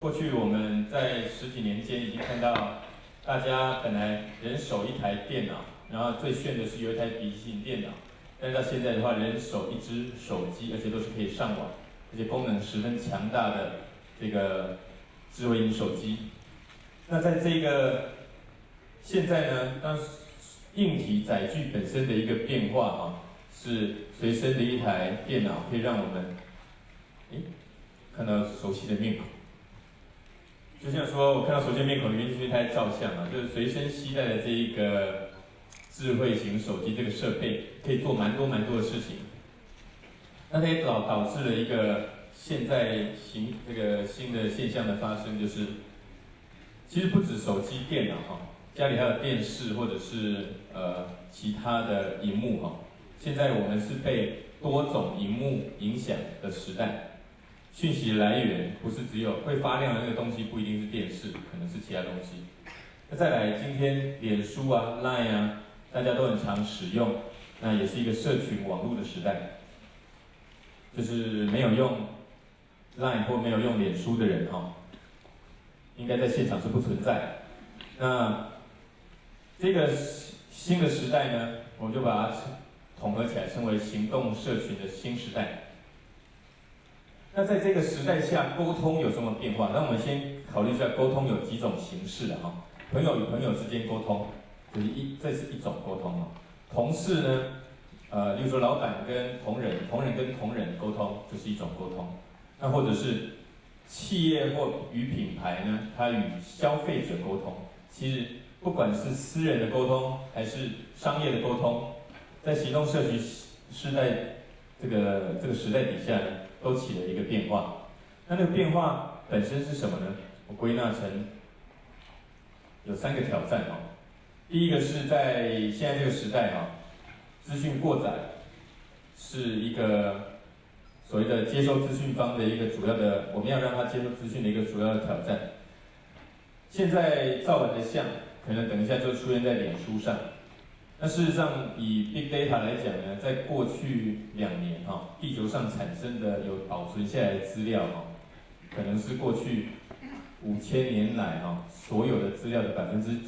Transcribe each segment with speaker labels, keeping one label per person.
Speaker 1: 过去我们在十几年间已经看到，大家本来人手一台电脑，然后最炫的是有一台笔记型电脑，但是到现在的话，人手一只手机，而且都是可以上网，而且功能十分强大的这个智慧型手机。那在这个现在呢，当硬体载具本身的一个变化是随身的一台电脑可以让我们看到熟悉的面孔。就像说，我看到熟悉的面孔，原因是一台照相就是随身携带的这一个智慧型手机这个设备，可以做蛮多的事情。那它也导致了一个现在这个新的现象的发生，就是其实不止手机、电脑家里还有电视或者是其他的荧幕现在我们是被多种荧幕影响的时代。讯息来源不是只有会发亮的那个东西，不一定是电视，可能是其他东西。那再来，今天脸书啊、Line 大家都很常使用，那也是一个社群网络的时代。就是没有用 Line 或没有用脸书的人应该在现场是不存在。那这个新的时代呢，我们就把它统合起来，称为行动社群的新时代。那在这个时代下，沟通有什么变化？那我们先考虑一下，沟通有几种形式的朋友与朋友之间沟通，这是一种沟通同事呢，例如说老板跟同仁，同仁跟同仁沟通，就是一种沟通。那或者是企业或与品牌呢，它与消费者沟通。其实不管是私人的沟通，还是商业的沟通，在行动社群时代这个时代底下呢，都起了一个变化。那个变化本身是什么呢？我归纳成有3个挑战第一个是在现在这个时代资讯过载是一个所谓的接收资讯方的一个主要的，我们要让他接收资讯的一个主要的挑战。现在照完的像，可能等一下就出现在脸书上。那事实上，以 Big Data 来讲呢，在过去2年地球上产生的有保存下来的资料可能是过去5000年来所有的资料的90%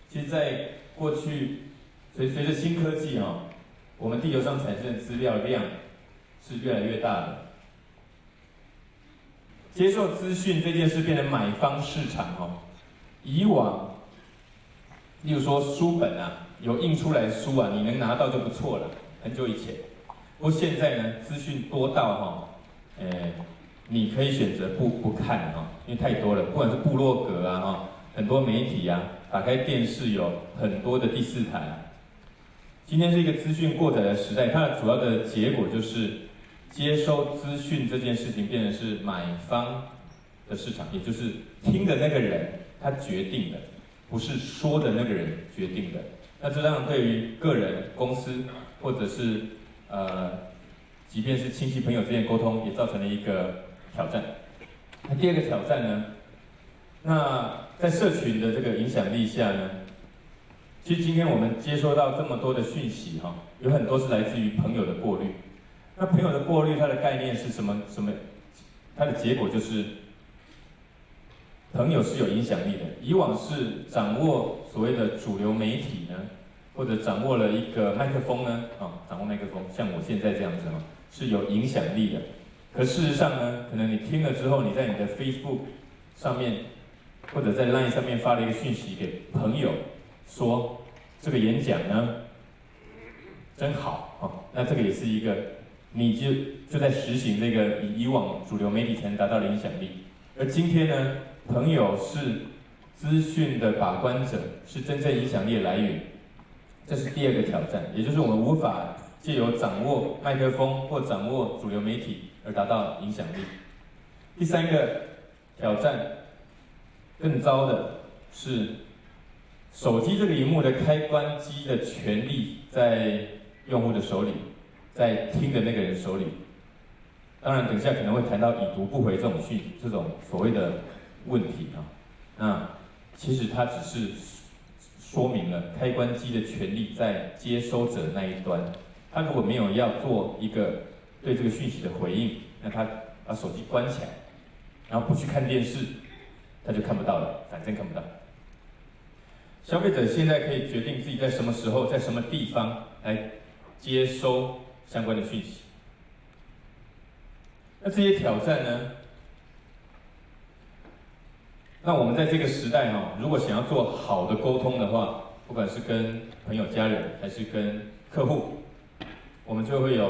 Speaker 1: 其实，在过去随着新科技我们地球上产生的资料量是越来越大的。接受资讯这件事变成买方市场以往例如说书本有印出来的书你能拿到就不错了，很久以前。不过现在呢，资讯多到你可以选择不看因为太多了，不管是部落格很多媒体打开电视有很多的第4台。今天是一个资讯过载的时代，它的主要的结果就是接收资讯这件事情变成是买方的市场，也就是听的那个人他决定的，不是说的那个人决定的。那这样对于个人、公司或者是即便是亲戚朋友之间的沟通，也造成了一个挑战。那第2个挑战呢？那在社群的这个影响力下呢，其实今天我们接收到这么多的讯息有很多是来自于朋友的过滤。那朋友的过滤，它的概念是什么？它的结果就是朋友是有影响力的。以往是掌握所谓的主流媒体呢，或者掌握了一个麦克风呢掌握麦克风，像我现在这样子是有影响力的。可事实上呢，可能你听了之后，你在你的 Facebook 上面或者在 Line 上面发了一个讯息给朋友，说这个演讲呢真好那这个也是一个你就在实行这个以往主流媒体才能达到的影响力。而今天呢，朋友是资讯的把关者，是真正影响力的来源。这是第2个挑战，也就是我们无法藉由掌握麦克风或掌握主流媒体而达到影响力。第3个挑战更糟的是，手机这个萤幕的开关机的权利在用户的手里，在听的那个人手里。当然，等一下可能会谈到已读不回这种所谓的问题那其实它只是说明了开关机的权利在接收者那一端。他如果没有要做一个对这个讯息的回应，那他把手机关起来，然后不去看电视，他就看不到了，反正看不到。消费者现在可以决定自己在什么时候、在什么地方来接收相关的讯息。那这些挑战呢？那我们在这个时代如果想要做好的沟通的话，不管是跟朋友、家人，还是跟客户，我们就会有，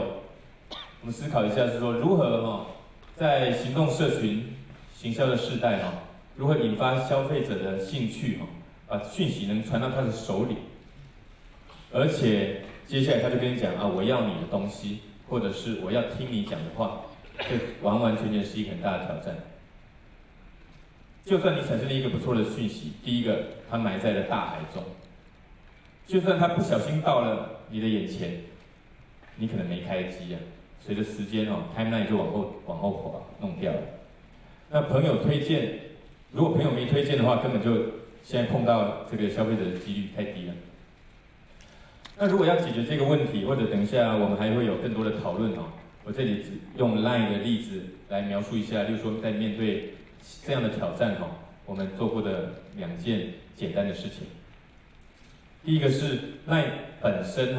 Speaker 1: 我们思考一下，是说如何在行动社群行销的时代如何引发消费者的兴趣把讯息能传到他的手里，而且接下来他就跟你讲我要你的东西，或者是我要听你讲的话，这完完全全是一个很大的挑战。就算你产生了一个不错的讯息，第一个它埋在了大海中，就算它不小心到了你的眼前，你可能没开机随着时间timeline 就往后滑弄掉了。那朋友推荐，如果朋友没推荐的话，根本就现在碰到这个消费者的几率太低了。那如果要解决这个问题，或者等一下我们还会有更多的讨论我这里只用 LINE 的例子来描述一下，例如说在面对这样的挑战我们做过的2件简单的事情。第一个是 LINE 本身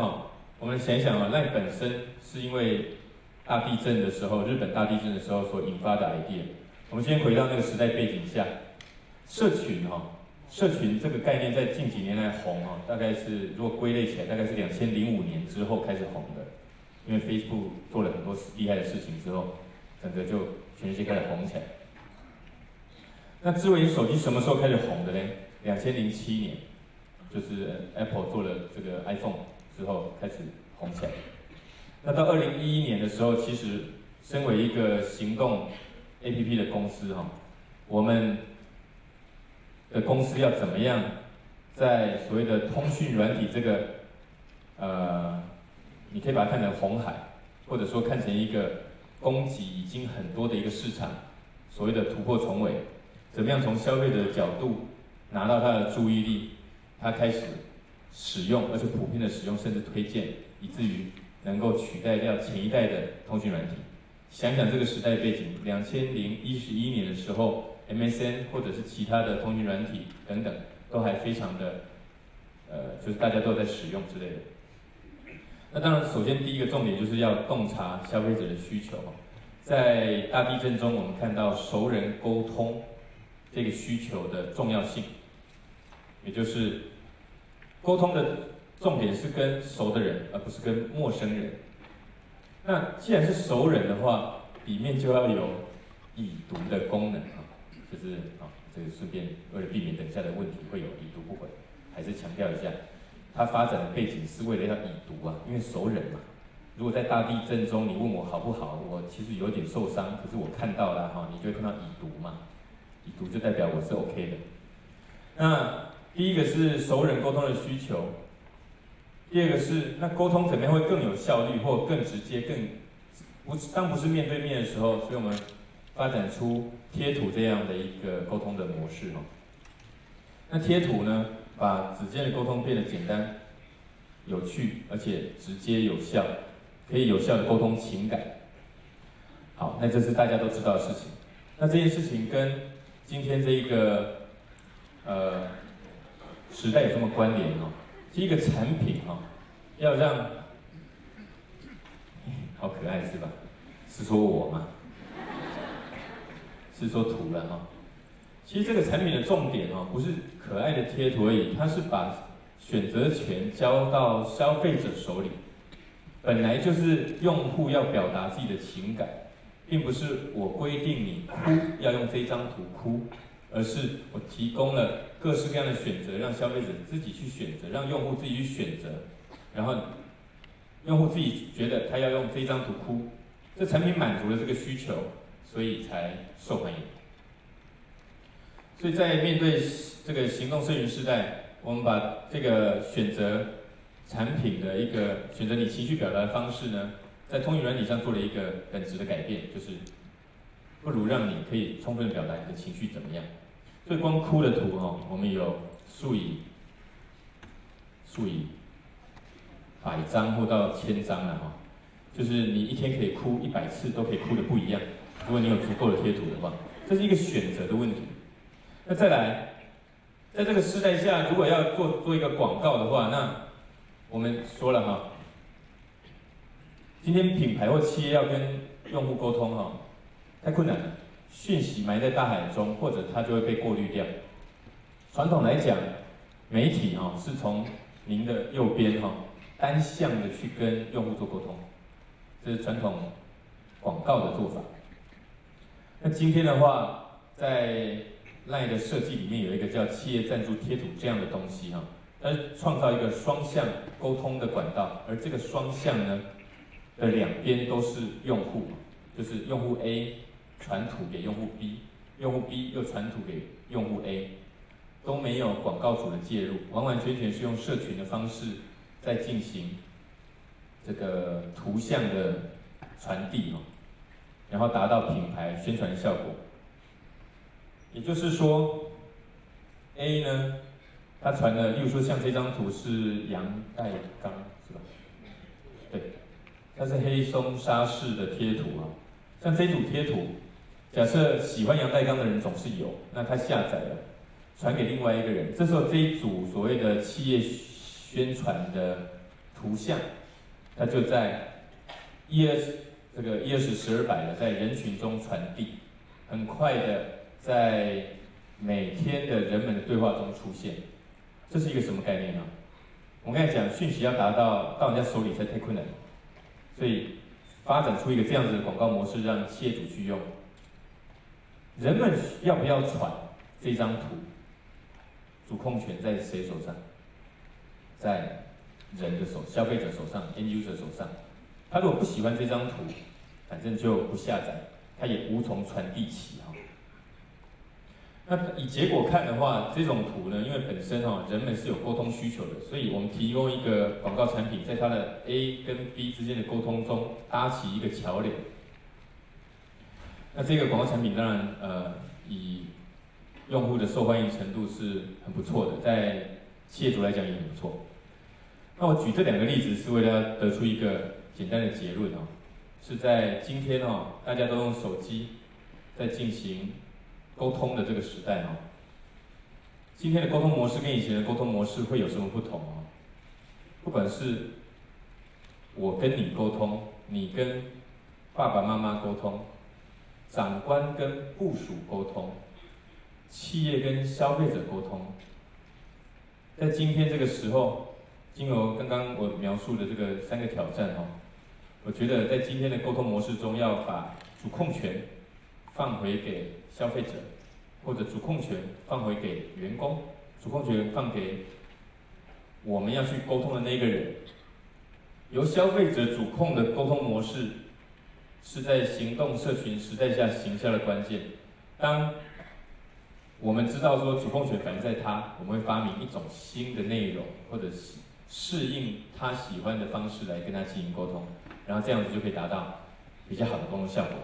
Speaker 1: 我们想一想LINE 本身是因为大地震的时候，日本大地震的时候所引发的 idea。我们先回到那个时代背景下，社群这个概念在近几年来红大概是如果归类起来，大概是2005年之后开始红的。因为 Facebook 做了很多厉害的事情之后，整个就全世界开始红起来。那智慧型手机什么时候开始红的呢？2007年，就是 Apple 做了这个 iPhone 之后开始红起来。那到2011年的时候，其实身为一个行动 APP 的公司我们的公司要怎么样在所谓的通讯软体这个你可以把它看成红海，或者说看成一个供给已经很多的一个市场，所谓的突破重围，怎么样从消费者的角度拿到他的注意力，他开始使用，而且普遍的使用，甚至推荐，以至于能够取代掉前一代的通讯软体。想想这个时代背景，2011年的时候 ，MSN 或者是其他的通讯软体等等，都还非常的就是大家都在使用之类的。那当然，首先第一个重点就是要洞察消费者的需求。在大地震中，我们看到熟人沟通这个需求的重要性，也就是沟通的重点是跟熟的人，而不是跟陌生人。那既然是熟人的话，里面就要有已读的功能就是这个顺便为了避免等一下的问题会有已读不回，还是强调一下。它发展的背景是为了要已读因为熟人嘛。如果在大地震中你问我好不好，我其实有点受伤，可是我看到了你就会看到已读嘛，已读就代表我是 OK 的。那第一个是熟人沟通的需求，第二个是那沟通怎么样会更有效率或更直接，当不是面对面的时候，所以我们发展出贴图这样的一个沟通的模式那贴图呢，把之间的沟通变得简单、有趣，而且直接有效，可以有效的沟通情感。好，那这是大家都知道的事情。那这件事情跟今天这一个时代有什么关联是一个产品要让好可爱是吧？是说我吗？是说图了其实这个产品的重点不是可爱的贴图而已，它是把选择权交到消费者手里。本来就是用户要表达自己的情感，并不是我规定你哭要用这张图哭，而是我提供了各式各样的选择，让消费者自己去选择，让用户自己去选择，然后用户自己觉得他要用这张图哭，这产品满足了这个需求，所以才受欢迎。所以在面对这个行动社群时代，我们把这个选择产品的一个选择你情绪表达的方式呢，在通讯软体上做了一个本质的改变，就是不如让你可以充分表达你的情绪怎么样。所以光哭的图我们有数以100张或到1000张了就是你一天可以哭100次都可以哭的不一样。如果你有足够的贴图的话，这是一个选择的问题。那再来，在这个时代下，如果要做一个广告的话，那我们说了哈，今天品牌或企业要跟用户沟通哈，太困难了，讯息埋在大海中，或者它就会被过滤掉。传统来讲，媒体哈是从您的右边哈单向的去跟用户做沟通，这是传统广告的做法。那今天的话，在 LINE 的设计里面有一个叫企业赞助贴图这样的东西哈，它创造一个双向沟通的管道，而这个双向呢的两边都是用户，就是用户 A 传图给用户 B， 用户 B 又传图给用户 A， 都没有广告主的介入，完完全全是用社群的方式在进行这个图像的传递然后达到品牌宣传效果。也就是说 ，A 呢，他传了，例如说像这张图是杨代刚，是吧？对，它是黑松沙式的贴图像这组贴图，假设喜欢杨代刚的人总是有，那他下载了，传给另外一个人，这时候这一组所谓的企业宣传的图像，它就在这个1、20、12、100的在人群中传递，很快的。 在每天的人们的对话中出现，这是一个什么概念呢？我刚才讲，讯息要达到人家手里才太困难，所以发展出一个这样子的广告模式，让企业主去用。人们要不要传这张图？主控权在谁手上？在人的消费者手上 ，end user 手上。他如果不喜欢这张图，反正就不下载，他也无从传递起那以结果看的话，这种图呢，因为本身人们是有沟通需求的，所以我们提供一个广告产品，在它的 A 跟 B 之间的沟通中搭起一个桥梁。那这个广告产品当然以用户的受欢迎程度是很不错的，在企业主来讲也很不错。那我举这两个例子是为了要得出一个简单的结论是在今天大家都用手机在进行 沟通的这个时代今天的沟通模式跟以前的沟通模式会有什么不同不管是我跟你沟通，你跟爸爸妈妈沟通，长官跟部属沟通，企业跟消费者沟通，在今天这个时候，经由刚刚我描述的这个3个挑战我觉得在今天的沟通模式中，要把主控权 放回给消费者，或者主控权放回给员工，主控权放给我们要去沟通的那个人。由消费者主控的沟通模式，是在行动社群时代下行销的关键。当我们知道说主控权反映在他，我们会发明一种新的内容，或者是适应他喜欢的方式来跟他进行沟通，然后这样子就可以达到比较好的沟通效果。